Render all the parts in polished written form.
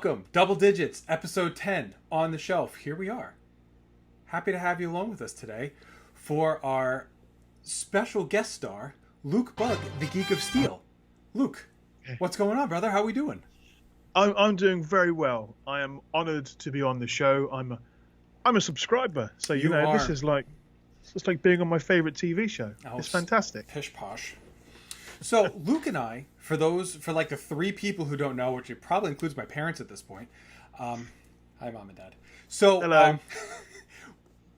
Welcome, Double Digits, episode 10 on the shelf. Here we are. Happy to have you along with us today for our special guest star, Luke Bugg, the Geek of Steel. Luke, what's going on, brother? How are we doing? I'm doing very well. I am honoured to be on the show. I'm a subscriber, so you know this is like it's like being on my favourite TV show. Oh, it's fantastic. Pish posh. So Luke and I, for like the three people who don't know, which it probably includes my parents at this point. Hi, Mom and Dad. So hello.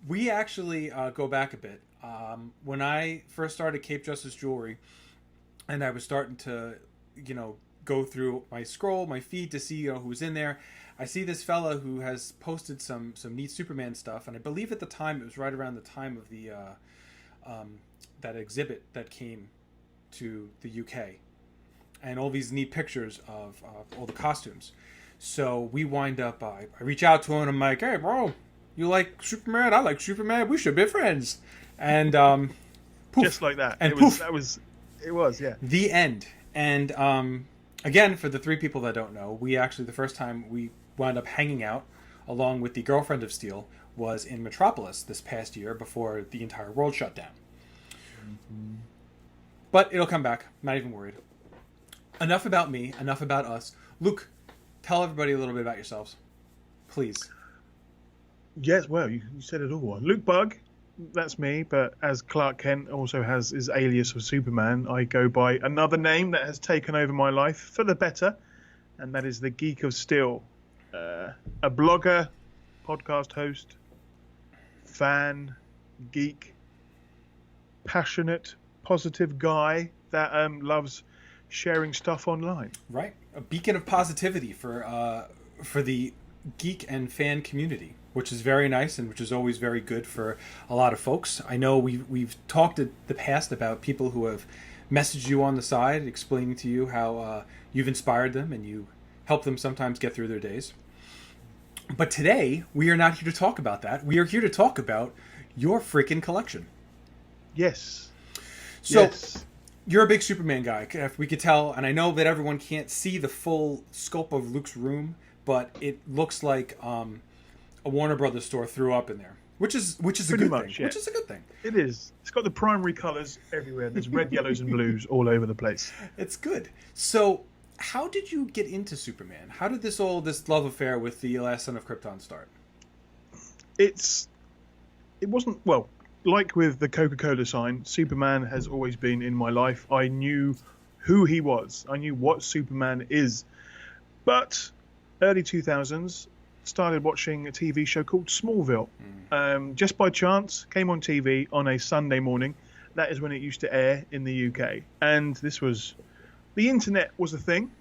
We actually go back a bit. When I first started Cape Justice Jewelry, and I was starting to, go through my feed to see who was in there. I see this fella who has posted some neat Superman stuff, and I believe at the time it was right around the time of the that exhibit that came to the UK, and all these neat pictures of all the costumes. So we wind up. I reach out to him and I'm like, "Hey, bro, you like Superman? I like Superman. We should be friends." And poof, just like that. And it was yeah. The end. And again, for the three people that don't know, the first time we wound up hanging out along with the girlfriend of Steel was in Metropolis this past year before the entire world shut down. Mm-hmm. But it'll come back. Not even worried. Enough about me. Enough about us. Luke, tell everybody a little bit about yourselves, please. Yes, well, you said it all. Luke Bugg, that's me. But as Clark Kent also has his alias of Superman, I go by another name that has taken over my life for the better, and that is the Geek of Steel. A blogger, podcast host, fan, geek, passionate, positive guy that loves sharing stuff online. Right, a beacon of positivity for the geek and fan community, which is very nice and which is always very good for a lot of folks. I know we've talked in the past about people who have messaged you on the side, explaining to you how you've inspired them and you help them sometimes get through their days. But today we are not here to talk about that. We are here to talk about your freaking collection. Yes. So, yes. You're a big Superman guy, if we could tell, and I know that everyone can't see the full scope of Luke's room, but it looks like a Warner Brothers store threw up in there, which is a good thing. Yeah. Which is a good thing. It is. It's got the primary colours everywhere. There's red, yellows, and blues all over the place. It's good. So, how did you get into Superman? How did this love affair with the Last Son of Krypton start? It wasn't, well, like with the Coca-Cola sign, Superman has always been in my life. I knew who he was. I knew what Superman is. But early 2000s, started watching a TV show called Smallville. Just by chance, came on TV on a Sunday morning. That is when it used to air in the UK. And the internet was a thing.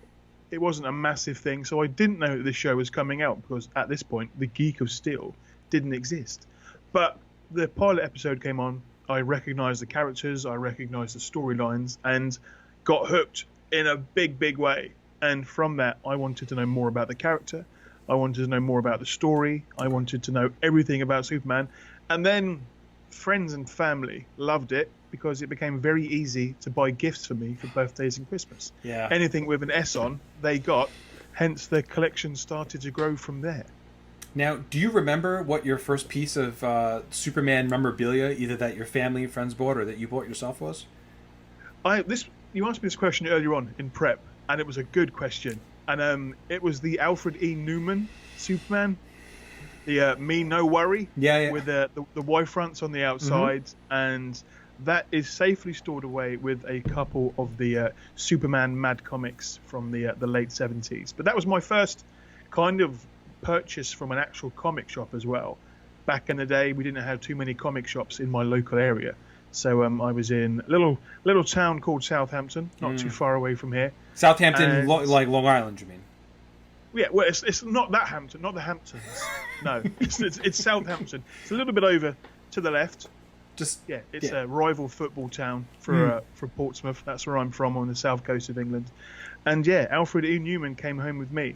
It wasn't a massive thing, so I didn't know that this show was coming out because at this point, the Geek of Steel didn't exist. But the pilot episode came on. I recognised the characters, I recognised the storylines, and got hooked in a big, big way. And from that, I wanted to know more about the character. I wanted to know more about the story. I wanted to know everything about Superman. And then friends and family loved it because it became very easy to buy gifts for me for birthdays and Christmas. Yeah. Anything with an S on, they got. Hence, the collection started to grow from there. Now, do you remember what your first piece of Superman memorabilia, either that your family and friends bought or that you bought yourself, was? You asked me this question earlier on in prep, and it was a good question. And it was the Alfred E. Newman Superman, the Me No Worry, with the Y fronts on the outside, and that is safely stored away with a couple of the Superman Mad comics from the late 70s. But that was my first kind of purchase from an actual comic shop as well. Back in the day, we didn't have too many comic shops in my local area, so I was in a little town called Southampton, not too far away from here. Southampton, like Long Island, you mean? Yeah, well, it's not that Hampton, not the Hamptons. No, it's Southampton. It's a little bit over to the left. It's a rival football town for Portsmouth. That's where I'm from, on the south coast of England. And yeah, Alfred E. Newman came home with me.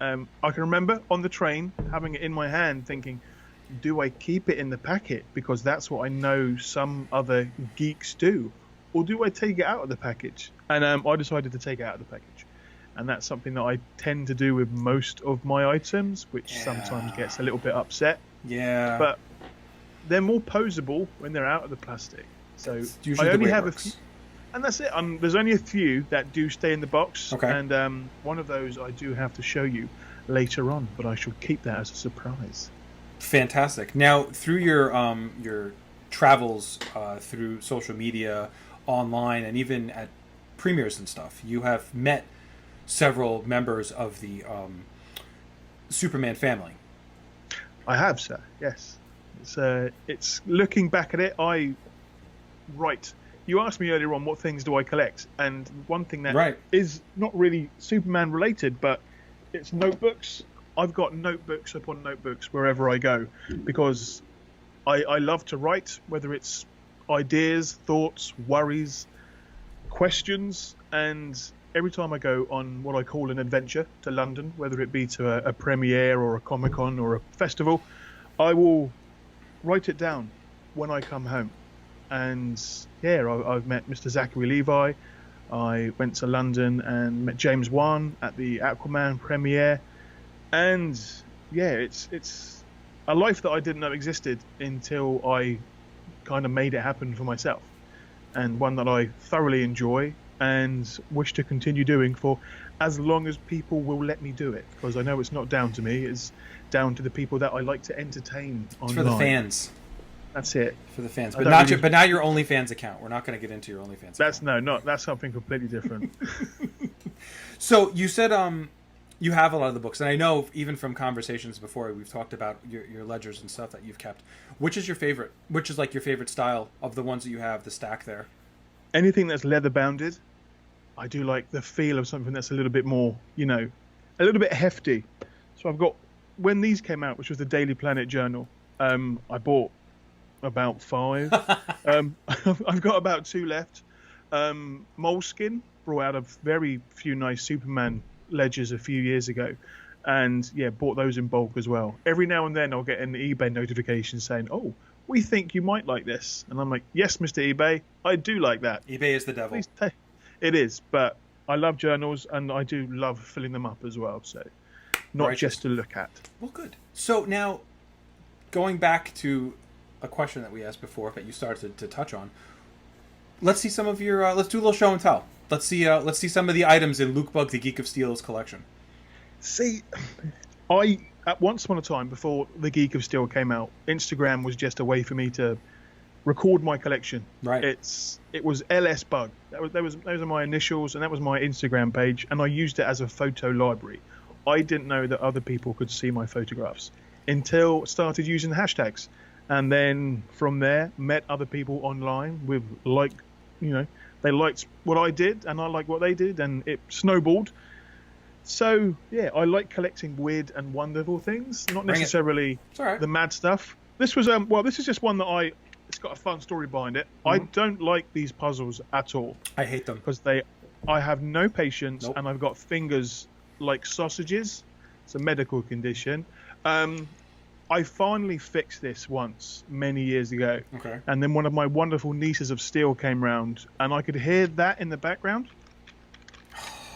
I can remember on the train having it in my hand, thinking, do I keep it in the packet because that's what I know some other geeks do, or do I take it out of the package? And I decided to take it out of the package. and that's something that I tend to do with most of my items, which sometimes gets a little bit upset. Yeah. But they're more posable when they're out of the plastic. So It's usually I the only way it have a works. few, and that's it. There's only a few that do stay in the box, Okay. and one of those I do have to show you later on, but I shall keep that as a surprise. Fantastic. Now, through your travels through social media, online, and even at premieres and stuff, you have met several members of the Superman family. I have, sir. Yes. It's looking back at it. Right. You asked me earlier on what things do I collect, and one thing that is not really Superman related, but it's notebooks. I've got notebooks upon notebooks wherever I go, because I love to write, whether it's ideas, thoughts, worries, questions, and every time I go on what I call an adventure to London, whether it be to a premiere or a Comic-Con or a festival, I will write it down when I come home. And yeah, I've met Mr. Zachary Levi. I went to London and met James Wan at the Aquaman premiere. And yeah, it's a life that I didn't know existed until I kind of made it happen for myself, and one that I thoroughly enjoy and wish to continue doing for as long as people will let me do it, because I know it's not down to me, it's down to the people that I like to entertain online. It's for the fans. That's it. For the fans, but but not your OnlyFans account. We're not going to get into your OnlyFans. That's something completely different. So you said you have a lot of the books, and I know even from conversations before we've talked about your ledgers and stuff that you've kept. Which is your favorite? Which is like your favorite style of the ones that you have, the stack there? Anything that's leather bounded. I do like the feel of something that's a little bit more, a little bit hefty. So I've got, when these came out, which was the Daily Planet Journal, I bought about 5. I've got about 2 left. Moleskin brought out a very few nice Superman ledgers a few years ago, and yeah, bought those in bulk as well. Every now and then I'll get an eBay notification saying, "Oh, we think you might like this," and I'm like, "Yes, Mr. eBay, I do like that." eBay is the devil. It is, but I love journals and I do love filling them up as well. So, not just to look at. Well, good. So now, going back to a question that we asked before that you started to touch on, let's see some of your. Let's do a little show and tell. Let's see some of the items in Luke Bugg, the Geek of Steel's collection. See, at once upon a time, before the Geek of Steel came out, Instagram was just a way for me to record my collection. Right. It was LS Bugg. Those are my initials, and that was my Instagram page, and I used it as a photo library. I didn't know that other people could see my photographs until I started using hashtags, and then from there met other people online with they liked what I did and I liked what they did, and it snowballed. So yeah, I like collecting weird and wonderful things, not necessarily the mad stuff. This was this is just one that it's got a fun story behind it. Mm-hmm. I don't like these puzzles at all. I hate them because I have no patience. Nope. And I've got fingers like sausages. It's a medical condition. I finally fixed this once many years ago. Okay. And then one of my wonderful nieces of steel came round, and I could hear that in the background.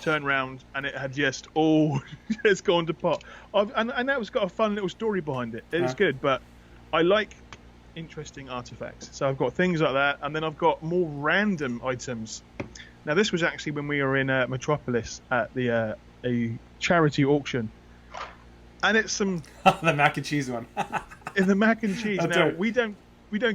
Turn round, and it had just gone to pot. And that was got a fun little story behind it. It's good, but I like interesting artifacts. So I've got things like that, and then I've got more random items. Now this was actually when we were in Metropolis at a charity auction. And it's some the mac and cheese one. In the mac and cheese. Now we don't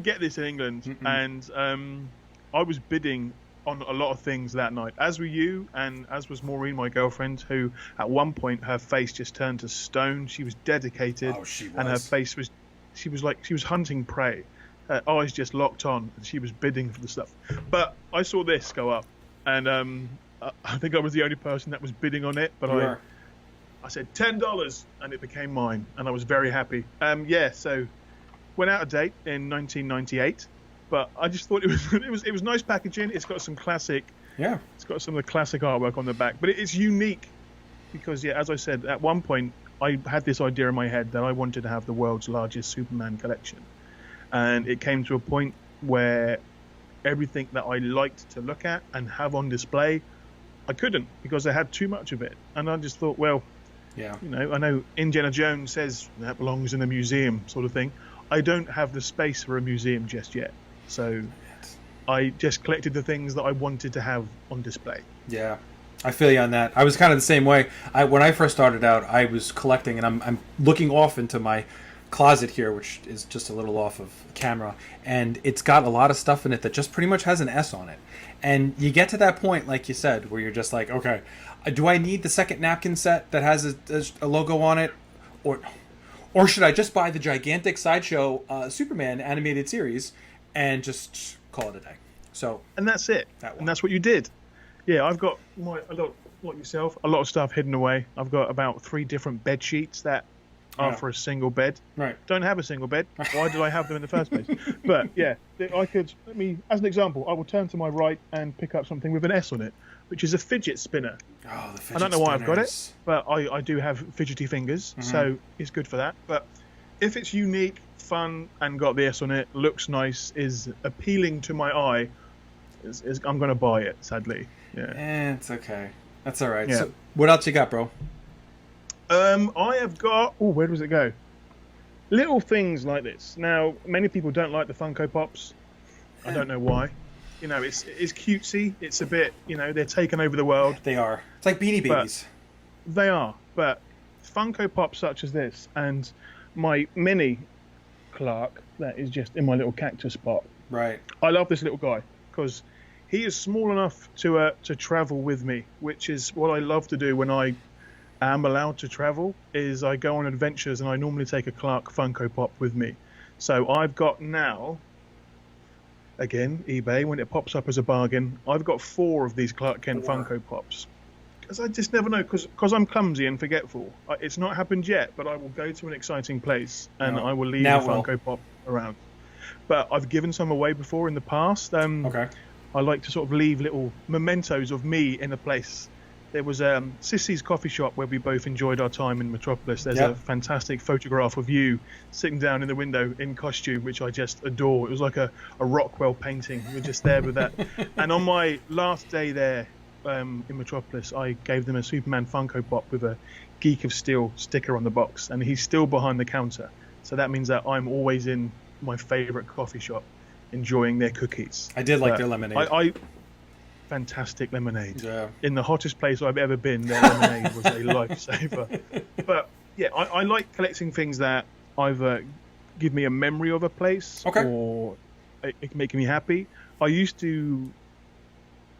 get this in England. Mm-mm. And I was bidding on a lot of things that night, as were you, and as was Maureen, my girlfriend, who at one point her face just turned to stone. She was dedicated. Oh, she was. And her face was, she was hunting prey. Her eyes just locked on, and she was bidding for the stuff. But I saw this go up, and I think I was the only person that was bidding on it. But I said $10, and it became mine, and I was very happy. So went out of date in 1998, but I just thought it was nice packaging. It's got some classic, it's got some of the classic artwork on the back, but it's unique because as I said, at one point I had this idea in my head that I wanted to have the world's largest Superman collection, and it came to a point where everything that I liked to look at and have on display I couldn't because I had too much of it, and I just thought, well, Yeah. I know Indiana Jones says that belongs in a museum, sort of thing. I don't have the space for a museum just yet, so I just collected the things that I wanted to have on display. Yeah, I feel you on that. I was kind of the same way. When I first started out, I was collecting, and I'm looking off into my closet here, which is just a little off of camera, and it's got a lot of stuff in it that just pretty much has an S on it. And you get to that point, like you said, where you're just like, okay, do I need the second napkin set that has a logo on it, or should I just buy the gigantic Sideshow Superman animated series and just call it a day? So, And that's it. And that's what you did. Yeah, I've got like yourself, a lot of stuff hidden away. I've got about 3 different bed sheets that are for a single bed. Right. Don't have a single bed. Why did I have them in the first place? But yeah, as an example, I will turn to my right and pick up something with an S on it, which is a fidget spinner. Oh, the fidget I don't know why I've got it, spinners. but I do have fidgety fingers, so it's good for that. But if it's unique, fun, and got the S on it, looks nice, is appealing to my eye, I'm going to buy it, sadly. Yeah. It's okay. That's all right. Yeah. So, what else you got, bro? I have got... Oh, where does it go? Little things like this. Now, many people don't like the Funko Pops. I don't know why. It's cutesy. It's a bit, they're taking over the world. They are. It's like Beanie Babies. They are. But Funko Pops such as this and my mini Clark that is just in my little cactus pot. Right. I love this little guy because he is small enough to travel with me, which is what I love to do when I am allowed to travel, is I go on adventures and I normally take a Clark Funko Pop with me. So I've got now, again, eBay, when it pops up as a bargain, I've got 4 of these Clark Kent Funko Pops. Because I just never know, because I'm clumsy and forgetful. It's not happened yet, but I will go to an exciting place and I will leave a Funko Pop around. But I've given some away before in the past. Okay. I like to sort of leave little mementos of me in a place. There was Sissy's coffee shop where we both enjoyed our time in Metropolis. There's a fantastic photograph of you sitting down in the window in costume, which I just adore. It was like a Rockwell painting. You were just there with that. And on my last day there in Metropolis, I gave them a Superman Funko Pop with a Geek of Steel sticker on the box. And he's still behind the counter. So that means that I'm always in my favourite coffee shop enjoying their cookies. I did like their lemonade. Fantastic lemonade. Yeah. In the hottest place I've ever been, their lemonade was a lifesaver. But yeah, I like collecting things that either give me a memory of a place or it make me happy. I used to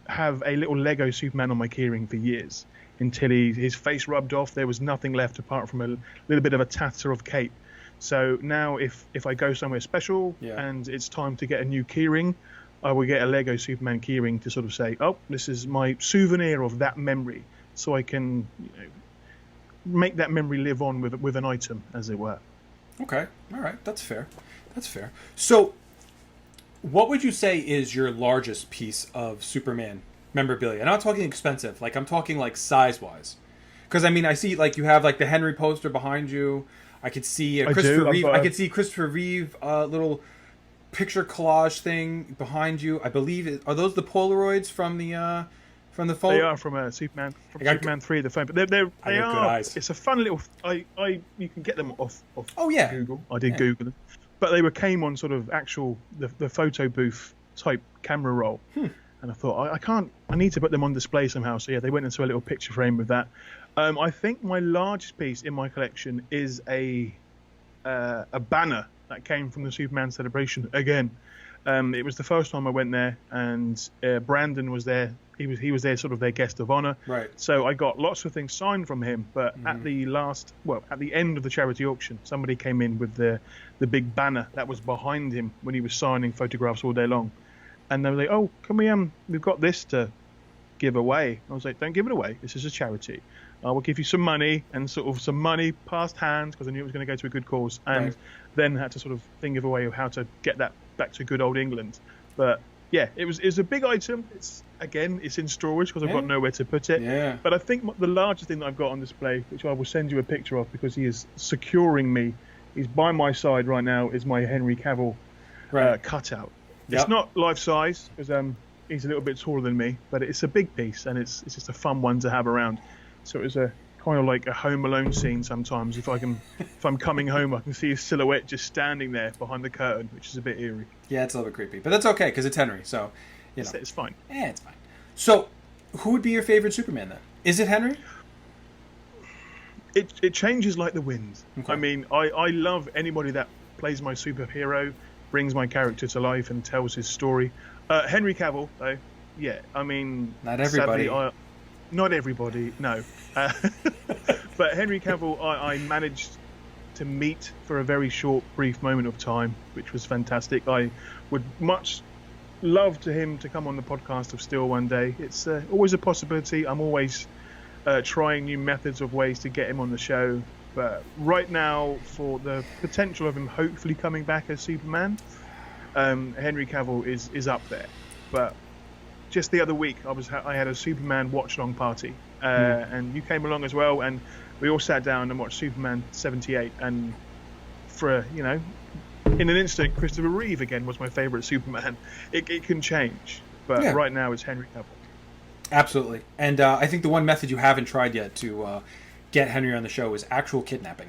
have a little Lego Superman on my keyring for years until his face rubbed off. There was nothing left apart from a little bit of a tatter of cape. So now if I go somewhere special and it's time to get a new keyring, I will get a Lego Superman keyring to sort of say, oh, this is my souvenir of that memory, so I can make that memory live on with an item, as it were. Okay, all right, that's fair. That's fair. So, what would you say is your largest piece of Superman memorabilia? I'm not talking expensive, like I'm talking like size-wise. Because I mean, I see like you have like the Henry poster behind you. I could see Christopher Reeve. I could see Christopher Reeve little picture collage thing behind you. I believe are those the Polaroids from the phone? They are from Superman 3, the phone. But they are. Good eyes. It's a fun little. You can get them off Google. I did Google them, but they came on sort of actual the photo booth type camera roll. And I thought I need to put them on display somehow. So yeah, they went into a little picture frame with that. I think my largest piece in my collection is a banner that came from the Superman celebration again. It was the first time I went there, and Brandon was there. He was there, sort of their guest of honor. Right. So I got lots of things signed from him. But at the end of the charity auction, somebody came in with the big banner that was behind him when he was signing photographs all day long, and they were like, "Oh, can we? We've got this to give away." I was like, "Don't give it away. This is a charity. I will give you some money," and sort of some money passed hands because I knew it was going to go to a good cause, and then had to sort of think of a way of how to get that back to good old England. But yeah, it was a big item. It's in storage because I've got nowhere to put it. Yeah. But I think the largest thing that I've got on display, which I will send you a picture of because he is securing me, he's by my side right now, is my Henry Cavill cutout. It's not life size because he's a little bit taller than me, but it's a big piece, and it's just a fun one to have around. So it was a kind of like a Home Alone scene sometimes. If I'm coming home, I can see his silhouette just standing there behind the curtain, which is a bit eerie. Yeah, it's a little bit creepy, but that's okay because it's Henry, so It's fine. It's fine. So, who would be your favorite Superman then? Is it Henry? It changes like the wind. Okay. I mean, I love anybody that plays my superhero, brings my character to life, and tells his story. Henry Cavill, though, yeah. I mean, Not everybody. Sadly, not everybody, no. But Henry Cavill, I managed to meet for a very short, brief moment of time, which was fantastic. I would much love to him to come on the podcast of Steel one day. It's always a possibility. I'm always trying new methods of ways to get him on the show. But right now, for the potential of him hopefully coming back as Superman, Henry Cavill is up there. But just the other week, I had a Superman watch-along party, and you came along as well, and we all sat down and watched Superman 78. And for in an instant, Christopher Reeve again was my favourite Superman. It can change, but right now it's Henry Cavill. Absolutely, and I think the one method you haven't tried yet to get Henry on the show is actual kidnapping.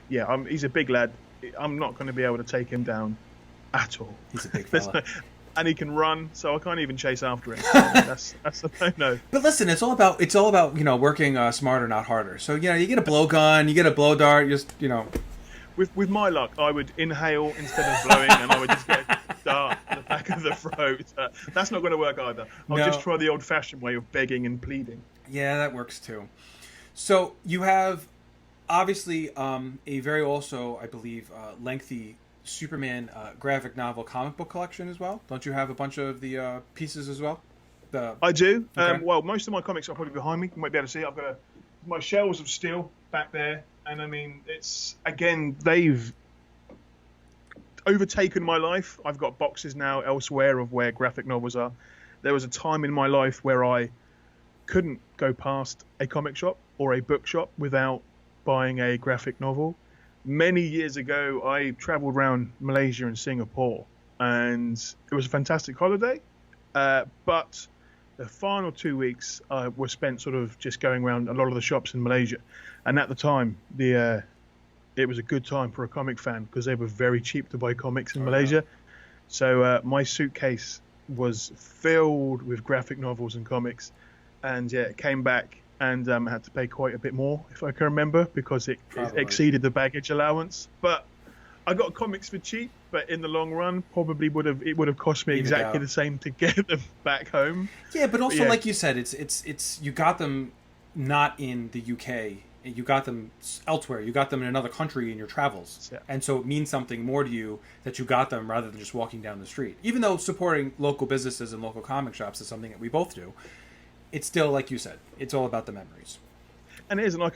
Yeah, he's a big lad. I'm not going to be able to take him down at all. He's a big fella. And he can run, so I can't even chase after him. That's the no. But listen, it's all about working smarter, not harder. So you get a blowgun, you get a blow dart, With my luck, I would inhale instead of blowing, and I would just get a dart in the back of the throat. That's not going to work either. I'll just try the old-fashioned way of begging and pleading. Yeah, that works too. So you have obviously a very also, I believe, lengthy Superman graphic novel comic book collection as well. Don't you have a bunch of the pieces as well? I do. Okay. Well, most of my comics are probably behind me. You might be able to see. I've got my shelves of steel back there, and I mean, it's again they've overtaken my life. I've got boxes now elsewhere of where graphic novels are. There was a time in my life where I couldn't go past a comic shop or a bookshop without buying a graphic novel. Many years ago, I traveled around Malaysia and Singapore, and it was a fantastic holiday. But the final 2 weeks were spent sort of just going around a lot of the shops in Malaysia. And at the time, it was a good time for a comic fan because they were very cheap to buy comics in Malaysia. Yeah. So my suitcase was filled with graphic novels and comics. And it came back and had to pay quite a bit more, if I can remember, because it exceeded the baggage allowance. But I got comics for cheap, but in the long run, probably would have cost me exactly the same to get them back home. Yeah, but also like you said, it's you got them not in the UK, you got them elsewhere, you got them in another country in your travels, and so it means something more to you that you got them rather than just walking down the street. Even though supporting local businesses and local comic shops is something that we both do, it's still, like you said, it's all about the memories. And it is, and I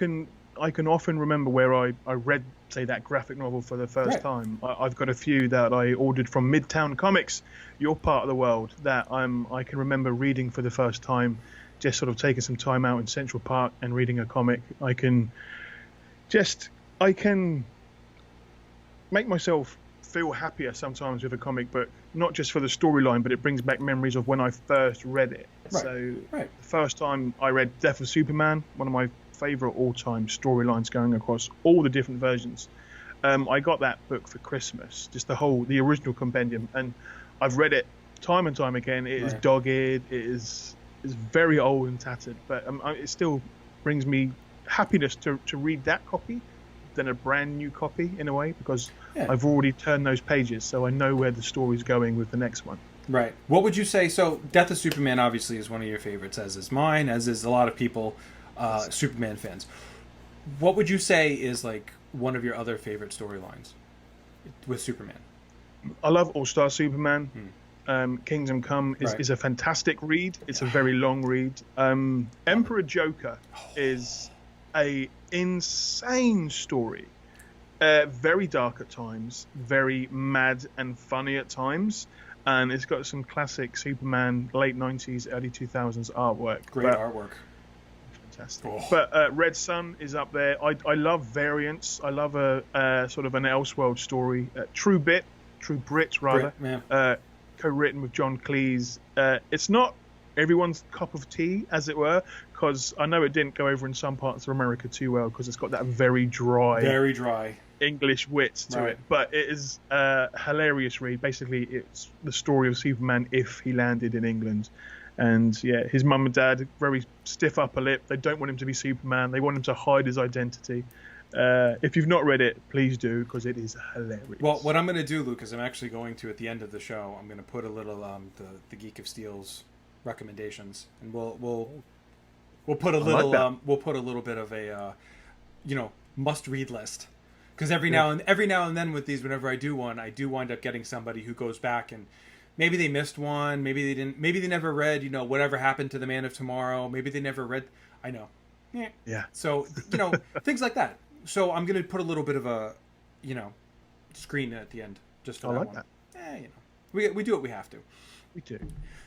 can often remember where I read, say, that graphic novel for the first time. I've got a few that I ordered from Midtown Comics, your part of the world, that I can remember reading for the first time, just sort of taking some time out in Central Park and reading a comic. I can make myself feel happier sometimes with a comic book, not just for the storyline, but it brings back memories of when I first read it. The first time I read Death of Superman, one of my favourite all-time storylines going across all the different versions. I got that book for Christmas, just the original compendium, and I've read it time and time again. It is dogged, it is very old and tattered, but it still brings me happiness to read that copy than a brand new copy in a way, because I've already turned those pages, so I know where the story's going with the next one. Right. What would you say? So Death of Superman obviously is one of your favorites, as is mine, as is a lot of people, Superman fans. What would you say is like one of your other favorite storylines with Superman? I love All-Star Superman. Kingdom Come is a fantastic read. It's a very long read. Emperor Joker is a insane story. Very dark at times, very mad and funny at times, and it's got some classic Superman late 90s, early 2000s artwork. Great artwork. Fantastic. But Red Sun is up there. I love variants. I love a sort of an Elseworld story. True Brit, co-written with John Cleese. It's not everyone's cup of tea, as it were, because I know it didn't go over in some parts of America too well, because it's got that very dry English wit to right. it. But it is a hilarious read. Basically, it's the story of Superman if he landed in England. And yeah, his mum and dad, very stiff upper lip. They don't want him to be Superman. They want him to hide his identity. If you've not read it, please do, because it is hilarious. Well, what I'm going to do, Luke, is I'm actually going to, at the end of the show, I'm going to put a little the Geek of Steel's recommendations, and we'll put a little we'll put a little bit of a must read list, because every now and then with these, whenever I do one, I do wind up getting somebody who goes back and maybe they missed one, maybe they didn't, maybe they never read whatever happened to the Man of Tomorrow, maybe they never read. I know. Yeah. So things like that. So I'm going to put a little bit of a screen at the end just for that one. That. We do what we have to. We do.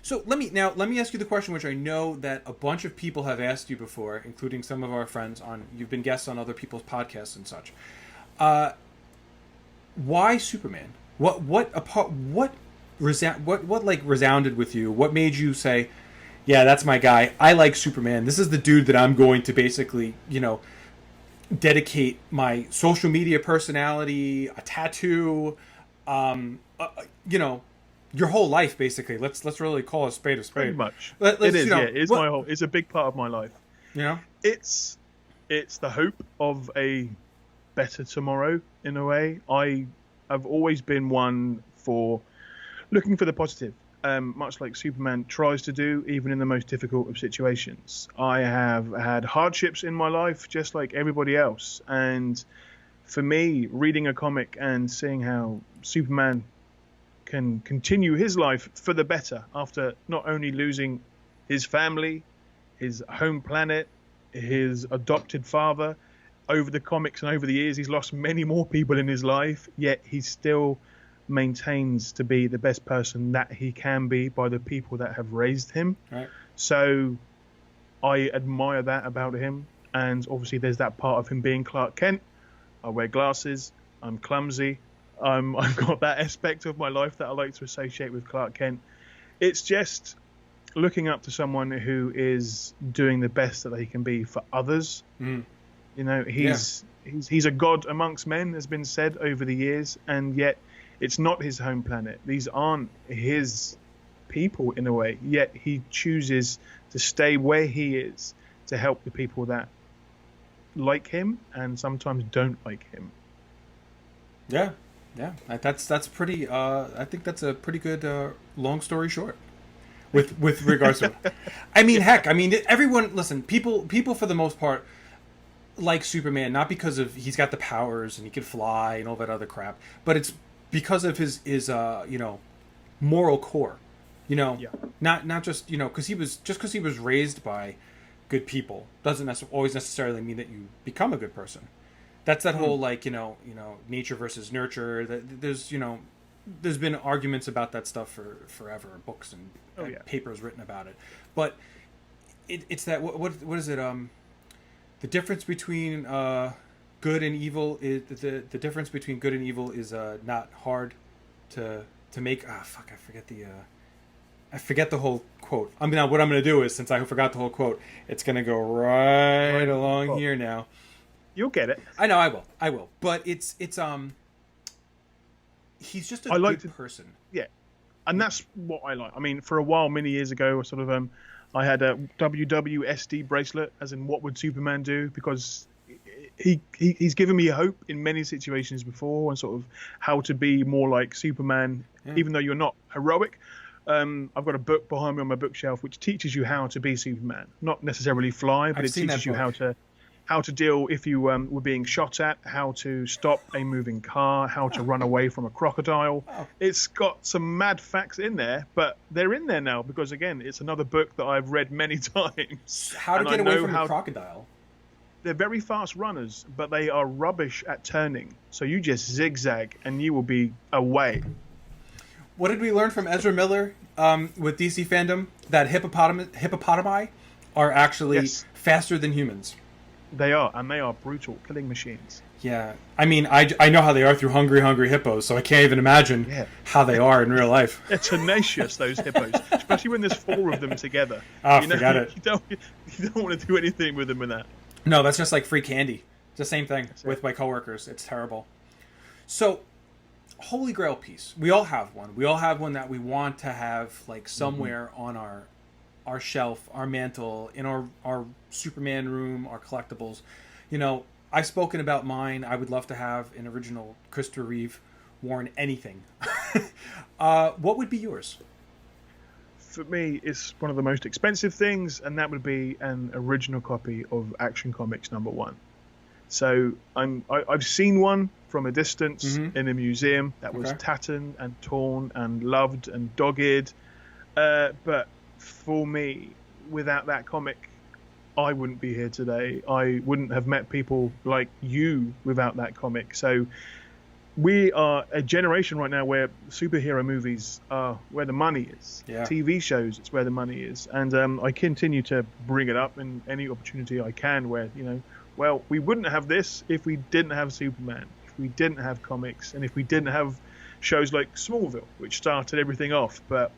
So let me ask you the question, which I know that a bunch of people have asked you before, including some of our friends you've been guests on other people's podcasts and such. Why Superman? What resounded with you? What made you say, yeah, that's my guy. I like Superman. This is the dude that I'm going to basically, dedicate my social media personality, a tattoo, your whole life, basically. Let's really call a spade a spade. Pretty much. It is. It's my whole. It's a big part of my life. It's the hope of a better tomorrow. In a way, I have always been one for looking for the positive. Much like Superman tries to do, even in the most difficult of situations. I have had hardships in my life, just like everybody else. And for me, reading a comic and seeing how Superman can continue his life for the better after not only losing his family, his home planet, his adopted father, over the comics and over the years, he's lost many more people in his life, yet he still maintains to be the best person that he can be by the people that have raised him. Right. So I admire that about him. And obviously there's that part of him being Clark Kent. I wear glasses. I'm clumsy. I've got that aspect of my life that I like to associate with Clark Kent. It's just looking up to someone who is doing the best that they can be for others. He's a god amongst men, has been said over the years, and yet it's not his home planet. These aren't his people in a way, yet he chooses to stay where he is to help the people that like him and sometimes don't like him. Yeah. That's pretty. I think that's a pretty good long story short. With regards to it. I mean, heck, everyone. Listen, people for the most part like Superman not because of he's got the powers and he can fly and all that other crap, but it's because of his moral core. Not just because he was raised by good people doesn't always necessarily mean that you become a good person. That's that whole nature versus nurture. There's been arguments about that stuff for forever, books and papers written about it. But it's that what is it? The difference between good and evil is the difference between good and evil is not hard to make. Fuck, I forget the whole quote. What I'm gonna do is, since I forgot the whole quote, it's gonna go right along here now. You'll get it. I know I will. But it's he's just a good person. Yeah. And that's what I like. For a while, many years ago, I had a WWSD bracelet, as in what would Superman do? Because he's given me hope in many situations before, and sort of how to be more like Superman, even though you're not heroic. I've got a book behind me on my bookshelf which teaches you how to be Superman. Not necessarily fly, but it teaches you how to deal if you were being shot at, how to stop a moving car, how to run away from a crocodile. Oh. It's got some mad facts in there, but they're in there now because, again, it's another book that I've read many times. How to get away from a crocodile? They're very fast runners, but they are rubbish at turning. So you just zigzag and you will be away. What did we learn from Ezra Miller with DC fandom? That hippopotami are actually faster than humans. They are, and they are brutal killing machines. Yeah, I mean, I know how they are through Hungry Hungry Hippos, so I can't even imagine Yeah. how they are in real life. They're tenacious, those hippos, especially when there's four of them together. Oh, You know, forget it. you don't want to do anything with them in that. No, that's just like free candy. It's the same thing That's it. with my coworkers. It's terrible. So, Holy Grail piece. We all have one. We all have one that we want to have like somewhere on our shelf, our mantle, in our Superman room, our collectibles. You know, I've spoken about mine. I would love to have an original Christopher Reeve worn anything. What would be yours? For me, it's one of the most expensive things, and that would be an original copy of Action Comics #1. So I've seen one from a distance in a museum that was tattered and torn and loved and dogged. But for me, without that comic, I wouldn't be here today. I wouldn't have met people like you without that comic. So we are a generation right now where superhero movies are where the money is. Yeah. TV shows, it's where the money is. And I continue to bring it up in any opportunity I can where, well, we wouldn't have this if we didn't have Superman, if we didn't have comics, and if we didn't have shows like Smallville, which started everything off. But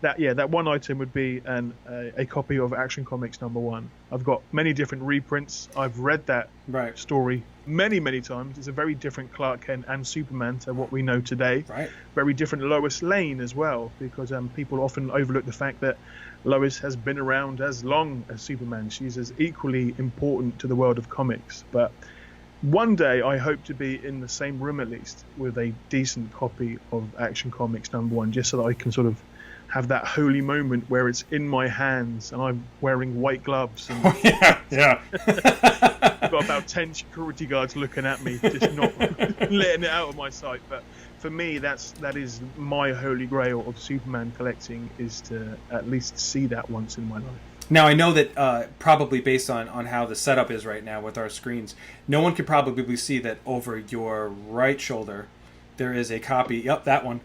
that one item would be a copy of Action Comics #1. I've got many different reprints. I've read that story many, many times. It's a very different Clark Kent and Superman to what we know today. Right. Very different Lois Lane as well, because people often overlook the fact that Lois has been around as long as Superman. She's as equally important to the world of comics. But one day I hope to be in the same room at least with a decent copy of Action Comics #1, just so that I can sort of have that holy moment where it's in my hands and I'm wearing white gloves and yeah. I've got about 10 security guards looking at me, just not letting it out of my sight. But for me, that is my holy grail of Superman collecting, is to at least see that once in my life. Now, I know that probably based on how the setup is right now with our screens, no one could probably see that over your right shoulder there is a copy. Yep, that one.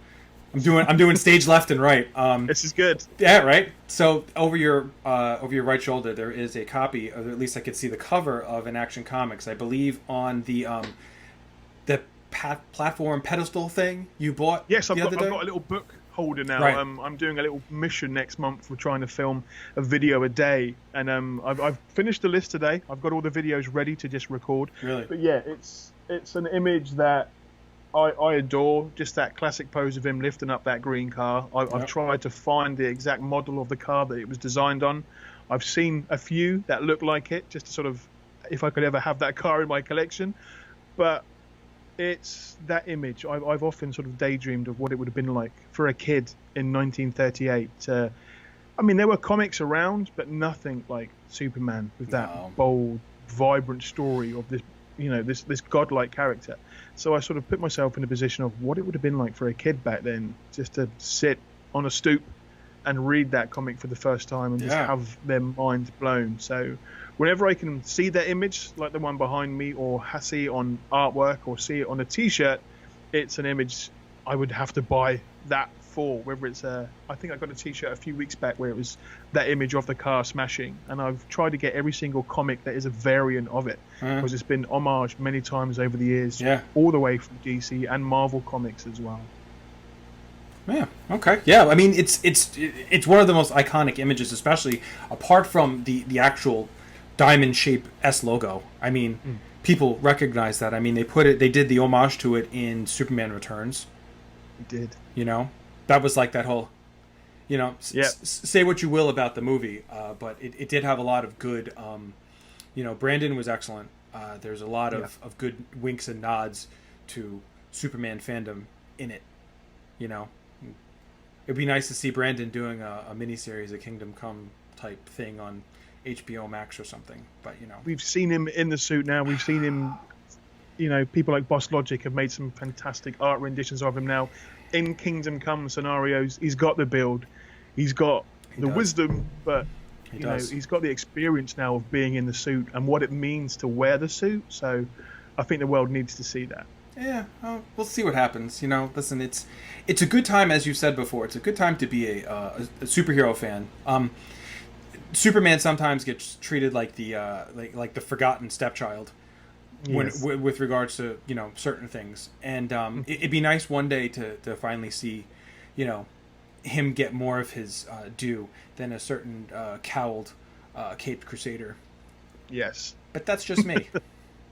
I'm doing stage left and right. This is good. Yeah, right. So over your right shoulder there is a copy, or at least I could see the cover of an Action Comics. I believe on the platform pedestal thing you bought. Yes, I've got a little book holder now. Right. I'm doing a little mission next month. We're trying to film a video a day, and I've finished the list today. I've got all the videos ready to just record. Really? But yeah, it's an image that I adore. Just that classic pose of him lifting up that green car. I've tried to find the exact model of the car that it was designed on. I've seen a few that look like it, just to sort of, if I could ever have that car in my collection. But it's that image. I've often sort of daydreamed of what it would have been like for a kid in 1938. I mean, there were comics around, but nothing like Superman with that bold, vibrant story of this, this godlike character. So I sort of put myself in a position of what it would have been like for a kid back then, just to sit on a stoop and read that comic for the first time and just have their minds blown. So whenever I can see that image, like the one behind me, or see it on artwork, or see it on a T-shirt, it's an image I would have to buy that for. Whether it's I think I got a T-shirt a few weeks back where it was that image of the car smashing, and I've tried to get every single comic that is a variant of it, because it's been homaged many times over the years, all the way from DC and Marvel Comics as well. Yeah. Okay. Yeah. I mean, it's one of the most iconic images, especially apart from the actual diamond shape S logo. I mean, people recognize that. I mean, they did the homage to it in Superman Returns. They did. That was like that whole, say what you will about the movie, but it did have a lot of good, Brandon was excellent. There's a lot of good winks and nods to Superman fandom in it. It'd be nice to see Brandon doing a miniseries, a Kingdom Come type thing on HBO Max or something. But we've seen him in the suit now. We've seen him. People like Boss Logic have made some fantastic art renditions of him now in Kingdom Come scenarios. He's got the build, he's got the wisdom, but he's got the experience now of being in the suit and what it means to wear the suit. So I think the world needs to see that. Yeah, we'll see what happens. Listen, it's a good time, as you said before. It's a good time to be a superhero fan. Superman sometimes gets treated like the forgotten stepchild, Yes. with regards to certain things, and it'd be nice one day to finally see, him get more of his due than a certain cowled caped crusader. Yes. But that's just me.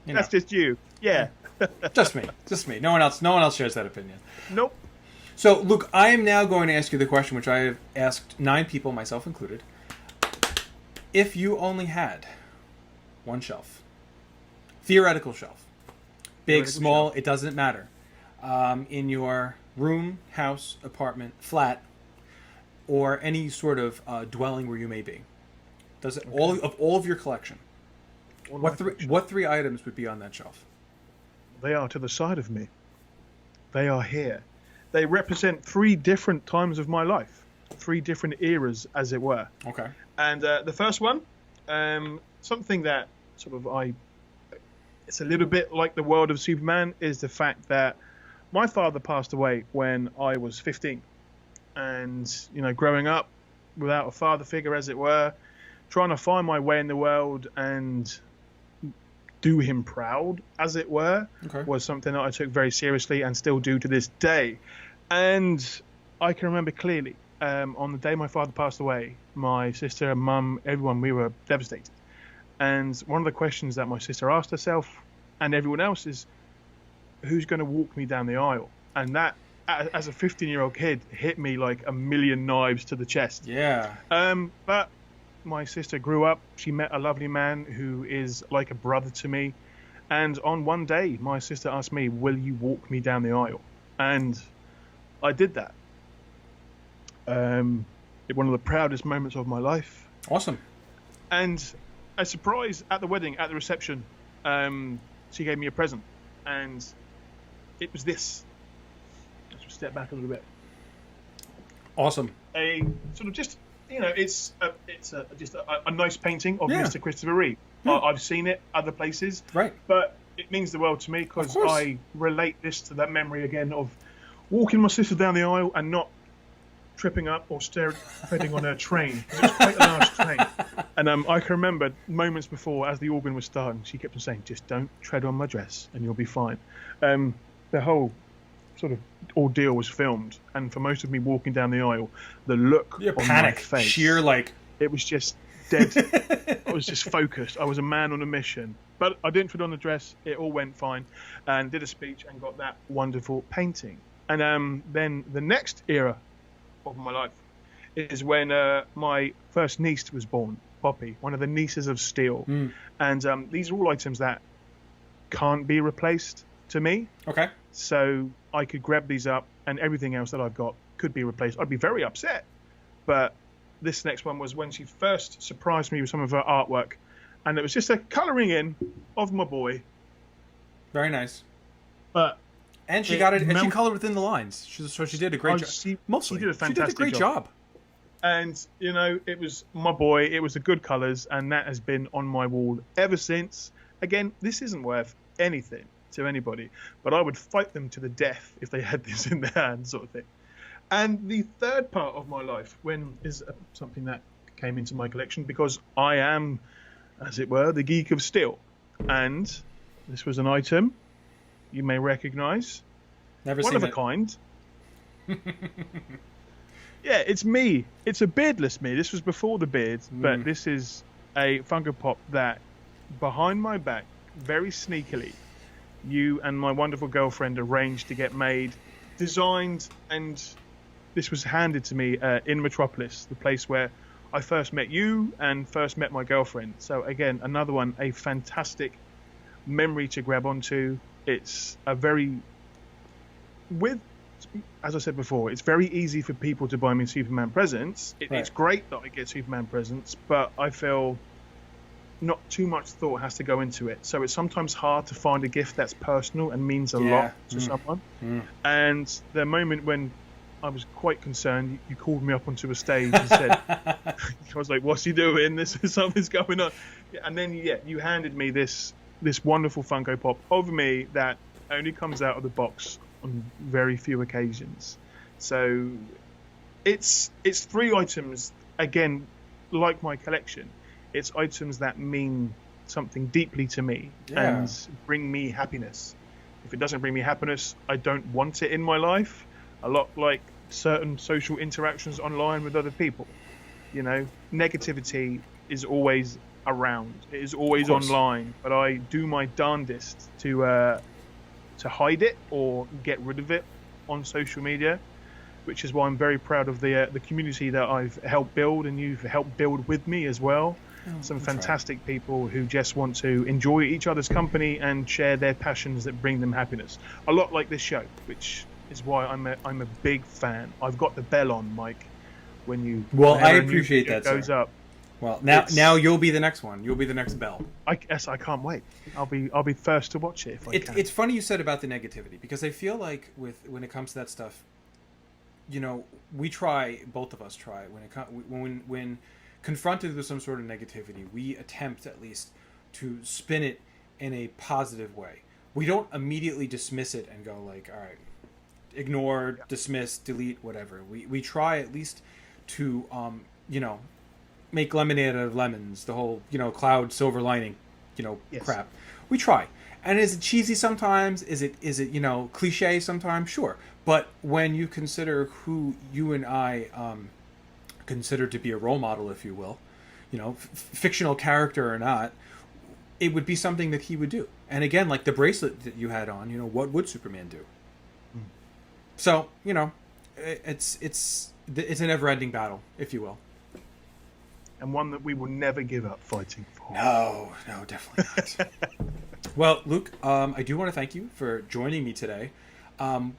That's just you. Yeah. Just me. Just me. No one else shares that opinion. Nope. So, Luke, I am now going to ask you the question which I have asked 9 people, myself included. If you only had one shelf, theoretical shelf, big, small, it doesn't matter, in your room, house, apartment, flat, or any sort of dwelling where you may be, does it all of your collection? What 3 items would be on that shelf? They are to the side of me. They are here. They represent 3 different times of my life, 3 different eras, as it were. Okay. And the first one, something that sort of it's a little bit like the world of Superman, is the fact that my father passed away when I was 15. And, growing up without a father figure, as it were, trying to find my way in the world and do him proud, as it were, was something that I took very seriously and still do to this day. And I can remember clearly, on the day my father passed away, my sister, mum, everyone, we were devastated. And one of the questions that my sister asked herself and everyone else is, who's going to walk me down the aisle? And that, as a 15-year-old kid, hit me like a million knives to the chest. Yeah. But my sister grew up. She met a lovely man who is like a brother to me. And on one day, my sister asked me, will you walk me down the aisle? And I did that. One of the proudest moments of my life. Awesome. And a surprise at the wedding, at the reception, she gave me a present. And it was this. Let's just step back a little bit. Awesome. A sort of just, it's just a nice painting of Mr. Christopher Reeve. Yeah. I've seen it other places. Right. But it means the world to me because I relate this to that memory again of walking my sister down the aisle and not tripping up or treading on her train. It was quite a large train. And I can remember moments before, as the organ was starting, she kept on saying, just don't tread on my dress and you'll be fine. The whole sort of ordeal was filmed. And for most of me walking down the aisle, the look on panic, my face. Sheer It was just dead. I was just focused. I was a man on a mission. But I didn't tread on the dress. It all went fine. And did a speech and got that wonderful painting. And then the next era of my life is when my first niece was born, Poppy, one of the nieces of Steel. And these are all items that can't be replaced to me. Okay. So I could grab these up and everything else that I've got could be replaced. I'd be very upset. But this next one was when she first surprised me with some of her artwork. And it was just a colouring in of my boy. Very nice. And she got it, and she colored within the lines. So she did a great job. She did a fantastic great job. And, it was my boy. It was the good colours, and that has been on my wall ever since. Again, this isn't worth anything to anybody, but I would fight them to the death if they had this in their hands, sort of thing. And the third part of my life is something that came into my collection because I am, as it were, the Geek of Steel. And this was an item you may recognise. Never one seen of it. A kind. Yeah, it's me. It's a beardless me. This was before the beard, but this is a Funko Pop that, behind my back, very sneakily, you and my wonderful girlfriend arranged to get made, designed, and this was handed to me in Metropolis, the place where I first met you and first met my girlfriend. So again, another one, a fantastic memory to grab onto. It's as I said before, it's very easy for people to buy me Superman presents. It's great that I get Superman presents, but I feel not too much thought has to go into it. So it's sometimes hard to find a gift that's personal and means a lot to someone. And the moment when I was quite concerned, you called me up onto a stage and said, I was like, what's he doing? Something's going on. And then, you handed me this wonderful Funko Pop of me that only comes out of the box on very few occasions. So it's 3 items, again, like my collection. It's items that mean something deeply to me and bring me happiness. If it doesn't bring me happiness, I don't want it in my life. A lot like certain social interactions online with other people. You know, negativity is always around. It is always online, but I do my darndest to hide it or get rid of it on social media, which is why I'm very proud of the community that I've helped build, and you've helped build with me as well. Some fantastic people who just want to enjoy each other's company and share their passions that bring them happiness. A lot like this show, which is why I'm a big fan. I've got the bell on, Mike. When you I appreciate that, goes sir. Up. Well, now you'll be the next one. You'll be the next bell. I can't wait. I'll be first to watch it if I can. It's funny you said about the negativity, because I feel like when it comes to that stuff, you know, both of us try when confronted with some sort of negativity, we attempt at least to spin it in a positive way. We don't immediately dismiss it and go like, all right, ignore, dismiss, delete, whatever. We try at least to you know, make lemonade out of lemons, the whole, you know, cloud silver lining, you know, crap. We try. And is it cheesy sometimes? Is it you know, cliche sometimes? Sure. But when you consider who you and I consider to be a role model, if you will, you know, fictional character or not, it would be something that he would do. And again, like the bracelet that you had on, you know, what would Superman do? So, you know, it's a never-ending battle, if you will. And one that we will never give up fighting for. No, definitely not. Well, Luke, I do want to thank you for joining me today.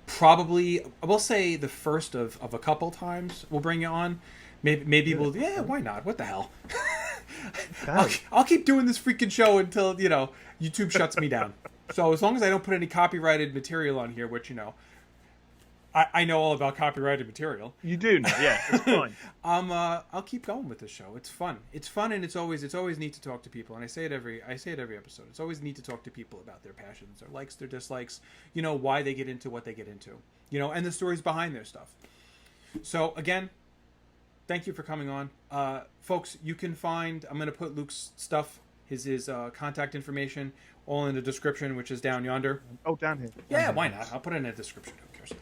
Probably, I will say the first of a couple times we'll bring you on. Maybe we'll, why not? What the hell? I'll keep doing this freaking show until, you know, YouTube shuts me down. So as long as I don't put any copyrighted material on here, which, you know, I know all about copyrighted material. You do know, yeah, it's fine. I'll keep going with this show. It's fun. It's fun, and it's always neat to talk to people. And I say it every episode. It's always neat to talk to people about their passions, their likes, their dislikes. You know, why they get into what they get into. You know, and the stories behind their stuff. So again, thank you for coming on, folks. You can find. I'm going to put Luke's stuff, his contact information, all in the description, which is down yonder. Oh, down here. Yeah, why not? I'll put it in the description. Who cares?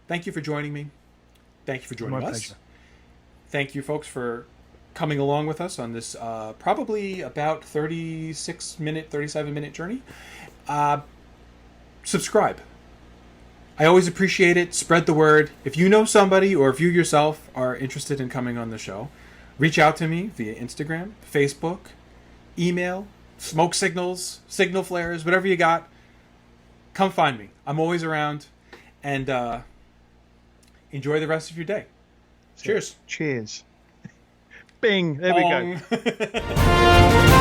Thank you for joining me. Thank you for joining us. Pleasure. Thank you, folks, for coming along with us on this probably about 37-minute journey. Subscribe. I always appreciate it. Spread the word. If you know somebody or if you yourself are interested in coming on the show, reach out to me via Instagram, Facebook, email, smoke signals, signal flares, whatever you got. Come find me. I'm always around. And enjoy the rest of your day. Cheers. Cheers. Bing. There Bong. we go.